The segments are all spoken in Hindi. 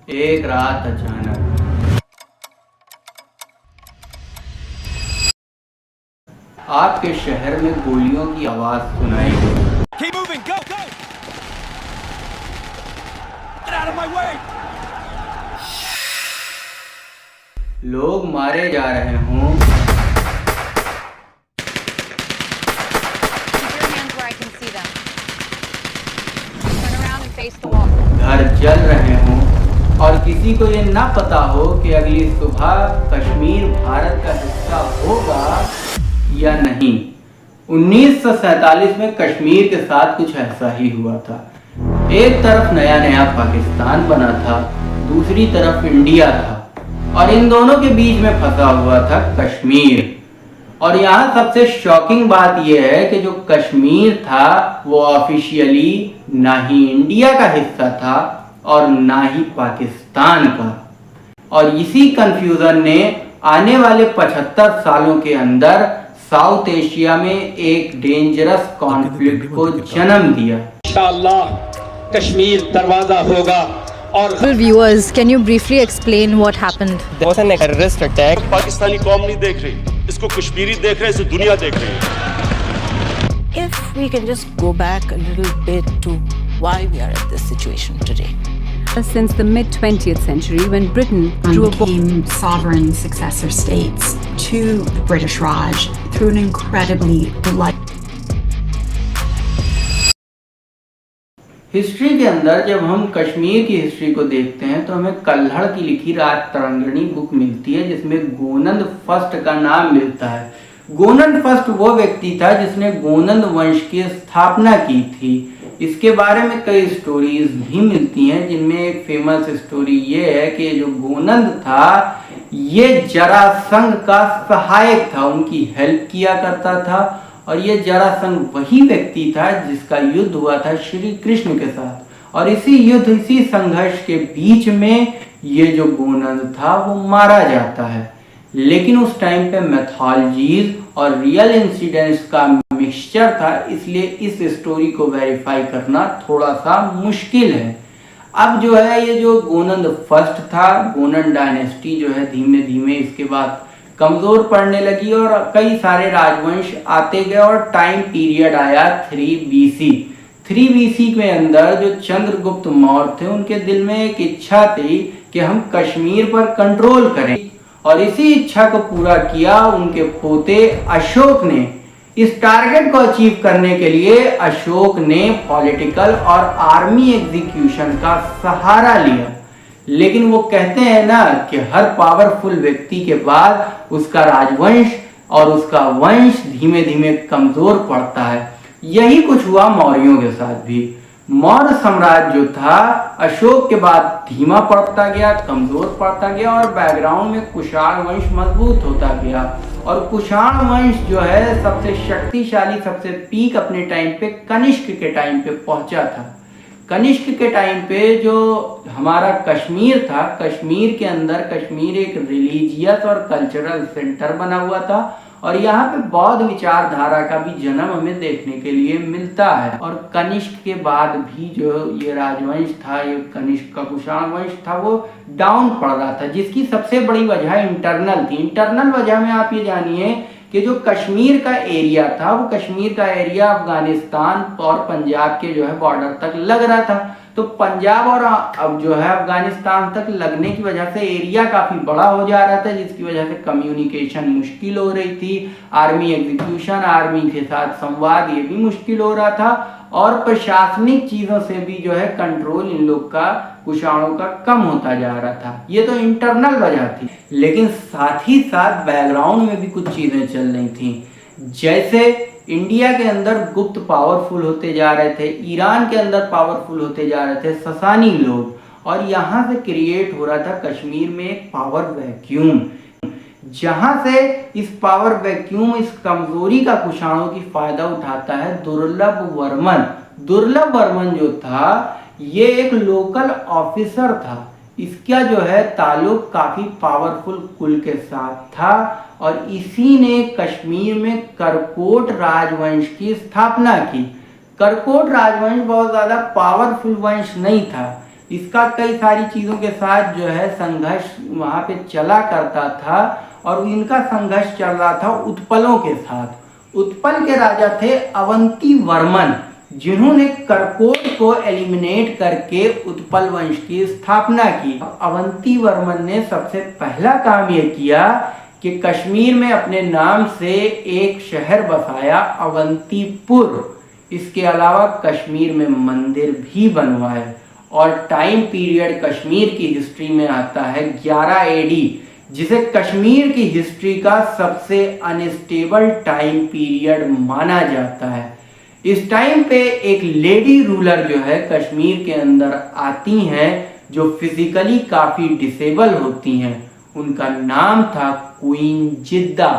एक रात अचानक आपके शहर में गोलियों की आवाज सुनाई दी। Keep moving, go, go! Get out of my way! लोग मारे जा रहे हों, Keep your hands where I can see them. Turn around and face the wall. घर जल रहे हों और किसी को ये ना पता हो कि अगली सुबह कश्मीर भारत का हिस्सा होगा या नहीं। 1947 में कश्मीर के साथ कुछ ऐसा ही हुआ था। एक तरफ नया नया पाकिस्तान बना था, दूसरी तरफ इंडिया था और इन दोनों के बीच में फंसा हुआ था कश्मीर। और यहाँ सबसे शॉकिंग बात यह है कि जो कश्मीर था वो ऑफिशियली ना ही इंडिया का हिस्सा था और ना ही पाकिस्तान का। और इसी कंफ्यूजन ने आने वाले 75 सालों के अंदर साउथ एशिया में एक डेंजरस कॉन्फ्लिक्ट को जन्म दिया। इंशाअल्लाह कश्मीर दरवाजा होगा। और viewers, can you briefly explain what happened? there was a terrorist attack. Pakistani कौम नहीं देख रही, इसको कश्मीरी देख रहे, इसे दुनिया देख रही है। If we can just go back a little bit to why we are at this situation today. Since the mid-20th century, when Britain drew a became sovereign successor states to the British Raj through an incredibly bloody. History के अंदर जब हम कश्मीर की हिस्ट्री को देखते हैं तो हमें कल्हड़ की लिखी राज तरंगिणी बुक मिलती है जिसमें गोनंद फर्स्ट का नाम मिलता है। गोनंद फर्स्ट वो व्यक्ति था जिसने गोनंद वंश की स्थापना की थी। इसके बारे में कई स्टोरीज भी मिलती हैं जिनमें एक फेमस स्टोरी ये है कि जो गोनंद था ये जरासंध का सहायक था, उनकी हेल्प किया करता था और ये जरासंध वही व्यक्ति था जिसका युद्ध हुआ था श्री कृष्ण के साथ। और इसी युद्ध, इसी संघर्ष के बीच में ये जो गोनंद था वो मारा जाता है। लेकिन उस टाइम पे मैथोलॉजीज और रियल इंसिडेंट्स का मिक्सचर था, इसलिए इस स्टोरी को वेरीफाई करना थोड़ा सा मुश्किल है। अब जो है ये जो गोनंद फर्स्ट था, गोनंद डायनेस्टी जो है धीमे धीमे इसके बाद कमजोर पड़ने लगी और कई सारे राजवंश आते गए और टाइम पीरियड आया 3 BC। 3 BC के अंदर जो चंद्रगुप्त मौर्य थे उनके दिल में एक इच्छा थी कि हम कश्मीर पर कंट्रोल करें और इसी इच्छा को पूरा किया उनके पोते अशोक ने। इस टारगेट को अचीव करने के लिए अशोक ने पॉलिटिकल और आर्मी एग्जीक्यूशन का सहारा लिया। लेकिन वो कहते हैं ना कि हर पावरफुल व्यक्ति के बाद उसका राजवंश और उसका वंश धीमे धीमे कमजोर पड़ता है। यही कुछ हुआ मौर्यों के साथ भी। मौर्य साम्राज्य जो था अशोक के बाद धीमा पड़ता गया, कमजोर पड़ता गया और बैकग्राउंड में कुषाण वंश मजबूत होता गया। और कुषाण वंश जो है सबसे शक्तिशाली, सबसे पीक अपने टाइम पे कनिष्क के टाइम पे पहुंचा था। कनिष्क के टाइम पे जो हमारा कश्मीर था, कश्मीर के अंदर कश्मीर एक रिलीजियस और कल्चरल सेंटर बना हुआ था और यहाँ पे बौद्ध विचारधारा का भी जन्म हमें देखने के लिए मिलता है। और कनिष्क के बाद भी जो ये राजवंश था, ये कनिष्क का कुषाण वंश था, वो डाउन पड़ रहा था, जिसकी सबसे बड़ी वजह इंटरनल थी। इंटरनल वजह में आप ये जानिए कि जो कश्मीर का एरिया था वो कश्मीर का एरिया अफगानिस्तान और पंजाब के जो है बॉर्डर तक लग रहा था। तो पंजाब और अब जो है अफगानिस्तान तक लगने की वजह से एरिया काफी बड़ा हो जा रहा था, जिसकी वजह से कम्युनिकेशन मुश्किल हो रही थी, आर्मी एग्जीक्यूशन, आर्मी के साथ संवाद ये भी मुश्किल हो रहा था और प्रशासनिक चीजों से भी जो है कंट्रोल इन लोग का, कुषाणों का कम होता जा रहा था। ये तो इंटरनल वजह थी। लेकिन साथ ही साथ बैकग्राउंड में भी कुछ चीजें चल रही थी। जैसे इंडिया के अंदर गुप्त पावरफुल होते जा रहे थे, ईरान के अंदर पावरफुल होते जा रहे थे ससानी लोग, और यहाँ से क्रिएट हो रहा था कश्मीर में एक पावर वैक्यूम, जहां से इस पावर वैक्यूम, इस कमजोरी का कुषाणों की फायदा उठाता है दुर्लभ वर्मन। दुर्लभ वर्मन जो था ये एक लोकल ऑफिसर था। इसका जो है ताल्लुक काफी पावरफुल कुल के साथ था और इसी ने कश्मीर में करकोट राजवंश की स्थापना की। करकोट राजवंश बहुत ज्यादा पावरफुल वंश नहीं था, इसका कई सारी चीज़ों के साथ जो है संघर्ष वहाँ पे चला करता था, और इनका संघर्ष चल रहा था उत्पलों के साथ। उत्पल के राजा थे अवंती वर्मन, जिन्होंने करकोट को एलिमिनेट करके उत्पल वंश की स्थापना की। अवंती वर्मन ने सबसे पहला काम यह किया कि कश्मीर में अपने नाम से एक शहर बसाया, अवंतीपुर। इसके अलावा कश्मीर में मंदिर भी बनवाए, और टाइम पीरियड कश्मीर की हिस्ट्री में आता है 11 AD, जिसे कश्मीर की हिस्ट्री का सबसे अनस्टेबल टाइम पीरियड माना जाता है। इस टाइम पे एक लेडी रूलर जो है कश्मीर के अंदर आती हैं, जो फिजिकली काफ़ी डिसेबल होती हैं। उनका नाम था क्वीन जिद्दा।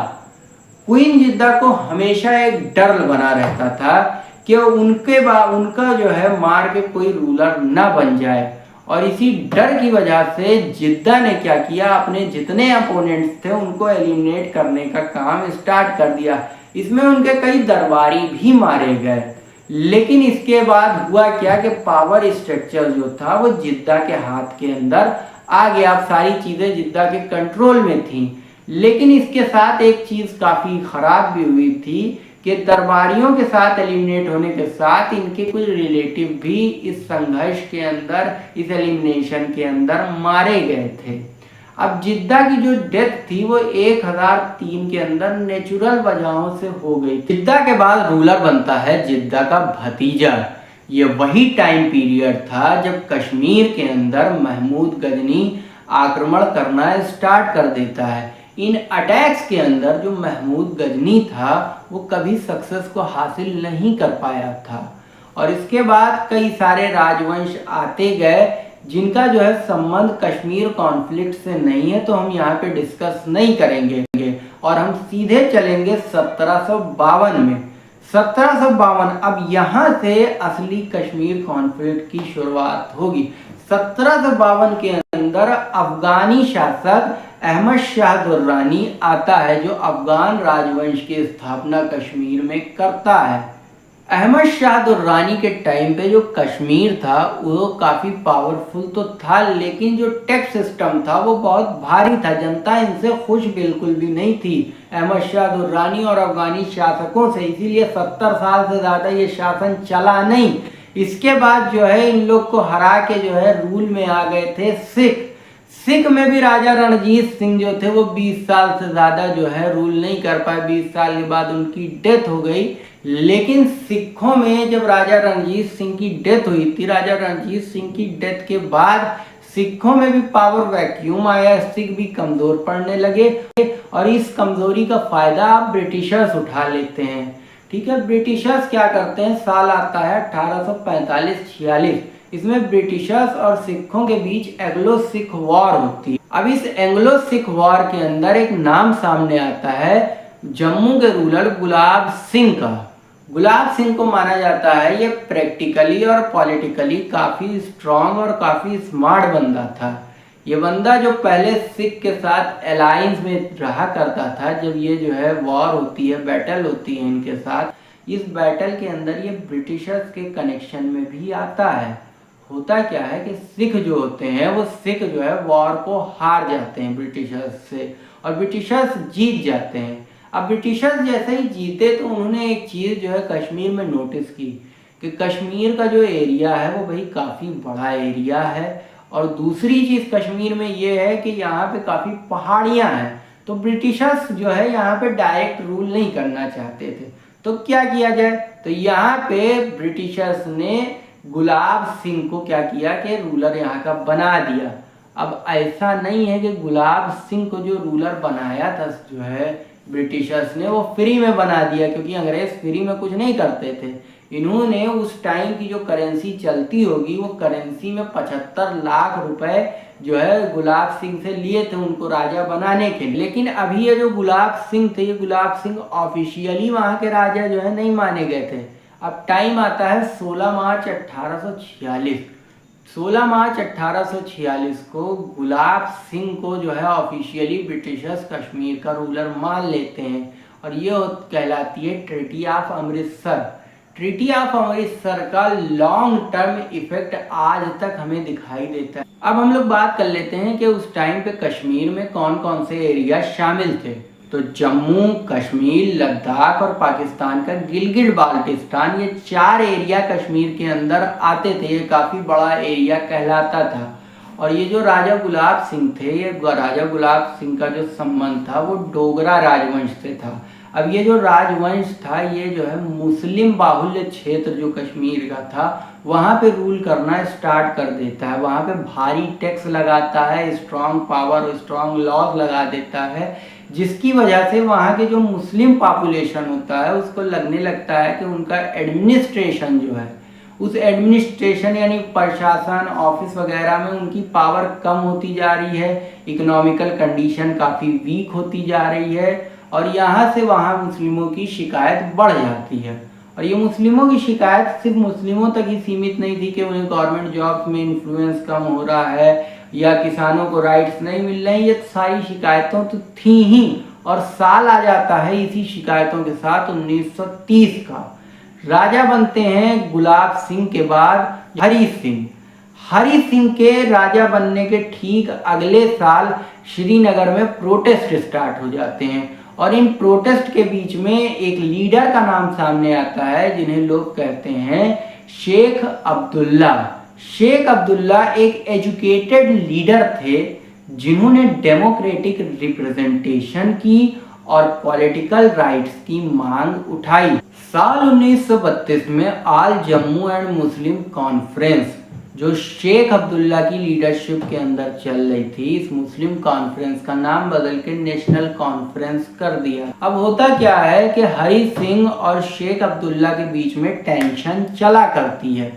क्वीन जिद्दा को हमेशा एक डर बना रहता था कि उनका जो है मार के कोई रूलर ना बन जाए, और इसी डर की वजह से जिद्दा ने क्या किया, अपने जितने अपोनेंट्स थे उनको एलिमिनेट करने का काम स्टार्ट कर दिया। इसमें उनके कई दरबारी भी मारे गए, लेकिन इसके बाद हुआ क्या कि पावर स्ट्रक्चर जो था वो जिद्दा के हाथ के अंदर आ गया। अब सारी चीज़ें जिद्दा के कंट्रोल में थी, लेकिन इसके साथ एक चीज़ काफ़ी ख़राब भी हुई थी कि दरबारियों के साथ एलिमिनेट होने के साथ इनके कुछ रिलेटिव भी इस संघर्ष के अंदर, इस एलिमिनेशन के अंदर मारे गए थे। अब जिद्दा की जो डेथ थी वो 1003 के अंदर नेचुरल वजहों से हो गई। जिद्दा के बाद रूलर बनता है जिद्दा का भतीजा। ये वही टाइम पीरियड था जब कश्मीर के अंदर महमूद गजनी आक्रमण करना स्टार्ट कर देता है। इन अटैक्स के अंदर जो महमूद गजनी था वो कभी सक्सेस को हासिल नहीं कर पाया था, और इसके बाद कई सारे राजवंश आते गए जिनका जो है संबंध कश्मीर कॉन्फ्लिक्ट से नहीं है, तो हम यहाँ पे डिस्कस नहीं करेंगे, और हम सीधे चलेंगे 1752 में। 1752, अब यहाँ से असली कश्मीर कॉन्फ्लिक्ट की शुरुआत होगी। 1752 के अंदर अफगानी शासक अहमद शाह दुर्रानी आता है, जो अफगान राजवंश की स्थापना कश्मीर में करता है। अहमद शाह दुर्रानी के टाइम पे जो कश्मीर था वो काफ़ी पावरफुल तो था, लेकिन जो टैक्स सिस्टम था वो बहुत भारी था। जनता इनसे खुश बिल्कुल भी नहीं थी, अहमद शाह दुर्रानी और अफगानी शासकों से, इसीलिए 70 साल से ज़्यादा ये शासन चला नहीं। इसके बाद जो है इन लोग को हरा के जो है रूल में आ गए थे सिख में भी राजा रणजीत सिंह जो थे वो 20 साल से ज़्यादा जो है रूल नहीं कर पाए। 20 साल के बाद उनकी डेथ हो गई। लेकिन सिखों में जब राजा रणजीत सिंह की डेथ हुई थी, राजा रणजीत सिंह की डेथ के बाद सिखों में भी पावर वैक्यूम आया, सिख भी कमज़ोर पड़ने लगे, और इस कमज़ोरी का फ़ायदा आप ब्रिटिशर्स उठा लेते हैं। ठीक है, ब्रिटिशर्स क्या करते हैं, साल आता है 1845-46, इसमें ब्रिटिशर्स और सिखों के बीच एंग्लो सिख वॉर होती है। अब इस एंग्लो सिख वॉर के अंदर एक नाम सामने आता है जम्मू के रूलर गुलाब सिंह का। गुलाब सिंह को माना जाता है ये प्रैक्टिकली और पॉलिटिकली काफ़ी स्ट्रॉन्ग और काफ़ी स्मार्ट बंदा था। ये बंदा जो पहले सिख के साथ अलायंस में रहा करता था, जब ये जो है वॉर होती है, बैटल होती है इनके साथ, इस बैटल के अंदर ये ब्रिटिशर्स के कनेक्शन में भी आता है। होता क्या है कि सिख जो होते हैं वो सिख जो है वॉर को हार जाते हैं ब्रिटिशर्स से, और ब्रिटिशर्स जीत जाते हैं। अब ब्रिटिशर्स जैसे ही जीते तो उन्होंने एक चीज़ जो है कश्मीर में नोटिस की कि कश्मीर का जो एरिया है वो भाई काफ़ी बड़ा एरिया है, और दूसरी चीज़ कश्मीर में ये है कि यहाँ पे काफ़ी पहाड़ियाँ हैं, तो ब्रिटिशर्स जो है यहाँ पे डायरेक्ट रूल नहीं करना चाहते थे। तो क्या किया जाए, तो यहाँ पे ब्रिटिशर्स ने गुलाब सिंह को क्या किया कि रूलर यहाँ का बना दिया। अब ऐसा नहीं है कि गुलाब सिंह को जो रूलर बनाया था जो है ब्रिटिशर्स ने, वो फ्री में बना दिया, क्योंकि अंग्रेज फ्री में कुछ नहीं करते थे। इन्होंने उस टाइम की जो करेंसी चलती होगी वो करेंसी में 75 लाख रुपए जो है गुलाब सिंह से लिए थे उनको राजा बनाने के लिए। लेकिन अभी ये जो गुलाब सिंह थे, ये गुलाब सिंह ऑफिशियली वहाँ के राजा जो है नहीं माने गए थे। अब टाइम आता है 16 मार्च 1846। 16 मार्च 1846 को गुलाब सिंह को जो है ऑफिशियली ब्रिटिशर्स कश्मीर का रूलर मान लेते हैं, और ये कहलाती है treaty of Amritsar. Treaty of Amritsar का लॉन्ग टर्म इफेक्ट आज तक हमें दिखाई देता है। अब हम लोग बात कर लेते हैं कि उस टाइम पे कश्मीर में कौन कौन से एरिया शामिल थे। तो जम्मू कश्मीर, लद्दाख और पाकिस्तान का गिलगिट बाल्टिस्तान, ये 4 एरिया कश्मीर के अंदर आते थे। ये काफ़ी बड़ा एरिया कहलाता था। और ये जो राजा गुलाब सिंह थे, ये राजा गुलाब सिंह का जो संबंध था वो डोगरा राजवंश से था। अब ये जो राजवंश था ये जो है मुस्लिम बाहुल्य क्षेत्र जो कश्मीर का था वहाँ पे रूल करना स्टार्ट कर देता है। वहाँ पे भारी टैक्स लगाता है, स्ट्रॉन्ग पावर, स्ट्रॉन्ग लॉज लगा देता है, जिसकी वजह से वहाँ के जो मुस्लिम पॉपुलेशन होता है उसको लगने लगता है कि उनका एडमिनिस्ट्रेशन जो है, उस एडमिनिस्ट्रेशन यानी प्रशासन ऑफिस वगैरह में उनकी पावर कम होती जा रही है, इकोनॉमिकल कंडीशन काफ़ी वीक होती जा रही है और यहाँ से वहाँ मुस्लिमों की शिकायत बढ़ जाती है। और ये मुस्लिमों की शिकायत सिर्फ मुस्लिमों तक ही सीमित नहीं थी कि उन्हें गवर्नमेंट जॉब्स में इन्फ्लुएंस कम हो रहा है या किसानों को राइट्स नहीं मिल रहे हैं। ये सारी शिकायतों तो थी ही। और साल आ जाता है इसी शिकायतों के साथ 1930 का। राजा बनते हैं गुलाब सिंह के बाद हरी सिंह। हरी सिंह के राजा बनने के ठीक अगले साल श्रीनगर में प्रोटेस्ट स्टार्ट हो जाते हैं और इन प्रोटेस्ट के बीच में एक लीडर का नाम सामने आता है जिन्हें लोग कहते हैं शेख अब्दुल्ला। शेख अब्दुल्ला एक एजुकेटेड लीडर थे जिन्होंने डेमोक्रेटिक रिप्रेजेंटेशन की और पॉलिटिकल राइट्स की मांग उठाई। साल 1932 में आल जम्मू एंड मुस्लिम कॉन्फ्रेंस जो शेख अब्दुल्ला की लीडरशिप के अंदर चल रही थी, इस मुस्लिम कॉन्फ्रेंस का नाम बदल के नेशनल कॉन्फ्रेंस कर दिया। अब होता क्या है कि हरी सिंह और शेख अब्दुल्ला के बीच में टेंशन चला करती है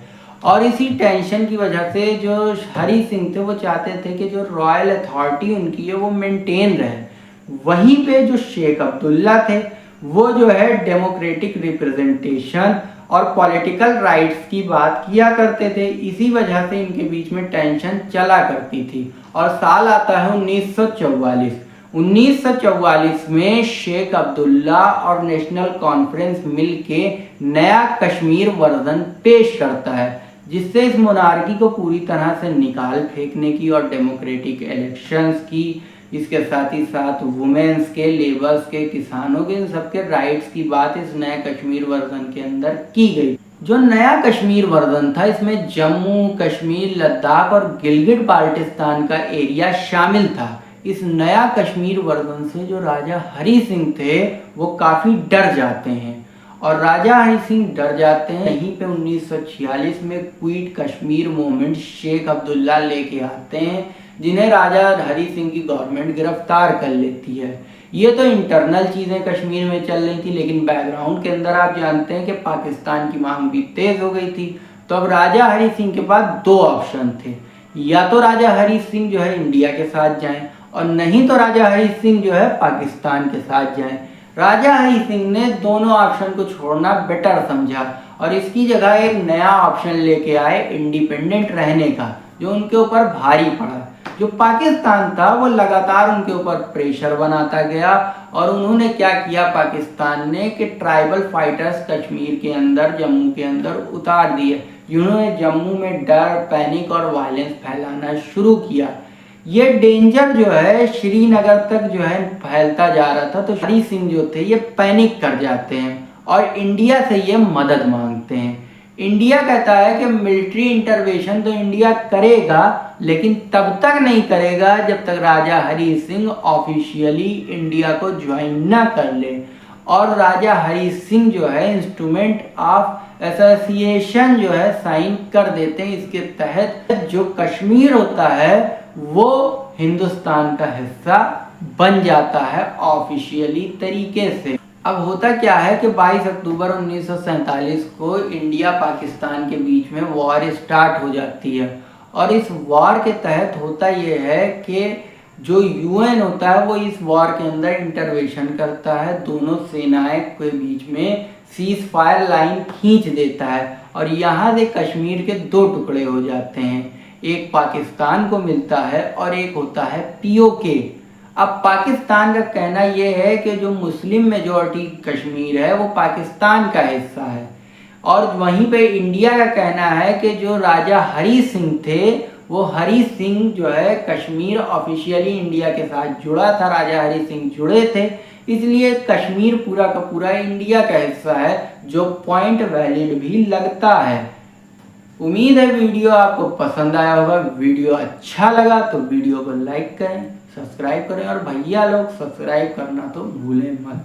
और इसी टेंशन की वजह से जो हरी सिंह थे वो चाहते थे कि जो रॉयल अथॉरिटी उनकी है वो मेंटेन रहे। वहीं पे जो शेख अब्दुल्ला थे वो जो है डेमोक्रेटिक रिप्रेजेंटेशन और पॉलिटिकल राइट्स की बात किया करते थे। इसी वजह से इनके बीच में टेंशन चला करती थी। और साल आता है 1944। 1944 में शेख अब्दुल्ला और नेशनल कॉन्फ्रेंस मिलके नया कश्मीर वर्जन पेश करता है जिससे इस मोनार्की को पूरी तरह से निकाल फेंकने की और डेमोक्रेटिक इलेक्शंस की, इसके साथ ही साथ वुमेन्स के, लेबर्स के, किसानों के, इन सबके राइट्स की बात इस नए कश्मीर वर्जन के अंदर की गई। जो नया कश्मीर वर्जन था इसमें जम्मू कश्मीर, लद्दाख और गिलगिट बाल्टिस्तान का एरिया शामिल था। इस नया कश्मीर वर्जन से जो राजा हरी सिंह थे वो काफ़ी डर जाते हैं और राजा हरी सिंह डर जाते हैं। यहीं पे 1946 में क्विट कश्मीर मूवमेंट शेख अब्दुल्ला लेके आते हैं जिन्हें राजा हरी सिंह की गवर्नमेंट गिरफ्तार कर लेती है। ये तो इंटरनल चीज़ें कश्मीर में चल रही थी, लेकिन बैकग्राउंड के अंदर आप जानते हैं कि पाकिस्तान की मांग भी तेज़ हो गई थी। तो अब राजा हरी सिंह के पास 2 ऑप्शन थे, या तो राजा हरी सिंह जो है इंडिया के साथ जाएं और नहीं तो राजा हरी सिंह जो है पाकिस्तान के साथ जाएं। राजा हरी सिंह ने दोनों ऑप्शन को छोड़ना बेटर समझा और इसकी जगह एक नया ऑप्शन लेके आए इंडिपेंडेंट रहने का, जो उनके ऊपर भारी पड़ा। जो पाकिस्तान था वो लगातार उनके ऊपर प्रेशर बनाता गया और उन्होंने क्या किया पाकिस्तान ने कि ट्राइबल फाइटर्स कश्मीर के अंदर, जम्मू के अंदर उतार दिए, जिन्होंने जम्मू में डर, पैनिक और वायलेंस फैलाना शुरू किया। ये डेंजर जो है श्रीनगर तक जो है फैलता जा रहा था। तो हरी सिंह जो थे ये पैनिक कर जाते हैं और इंडिया से ये मदद मांगते हैं। इंडिया कहता है कि मिलिट्री इंटरवेंशन तो इंडिया करेगा लेकिन तब तक नहीं करेगा जब तक राजा हरी सिंह ऑफिशियली इंडिया को ज्वाइन ना कर ले। और राजा हरी सिंह जो है इंस्ट्रूमेंट ऑफ एसोसिएशन जो है साइन कर देते हैं। इसके तहत जो कश्मीर होता है वो हिंदुस्तान का हिस्सा बन जाता है ऑफिशियली तरीके से। अब होता क्या है कि 22 अक्टूबर 1947 को इंडिया पाकिस्तान के बीच में वॉर स्टार्ट हो जाती है और इस वॉर के तहत होता ये है कि जो यूएन होता है वो इस वॉर के अंदर इंटरवेंशन करता है, दोनों सेनाएं के बीच में सीज फायर लाइन खींच देता है और यहाँ से कश्मीर के 2 टुकड़े हो जाते हैं, एक पाकिस्तान को मिलता है और एक होता है पीओके। अब पाकिस्तान का कहना यह है कि जो मुस्लिम मेजॉरिटी कश्मीर है वो पाकिस्तान का हिस्सा है और वहीं पे इंडिया का कहना है कि जो राजा हरी सिंह थे, वो हरी सिंह जो है कश्मीर ऑफिशियली इंडिया के साथ जुड़ा था, राजा हरी सिंह जुड़े थे, इसलिए कश्मीर पूरा का पूरा इंडिया का हिस्सा है, जो पॉइंट वैलिड भी लगता है। उम्मीद है वीडियो आपको पसंद आया होगा। वीडियो अच्छा लगा तो वीडियो को लाइक करें, सब्सक्राइब करें, और भैया लोग सब्सक्राइब करना तो भूलें मत।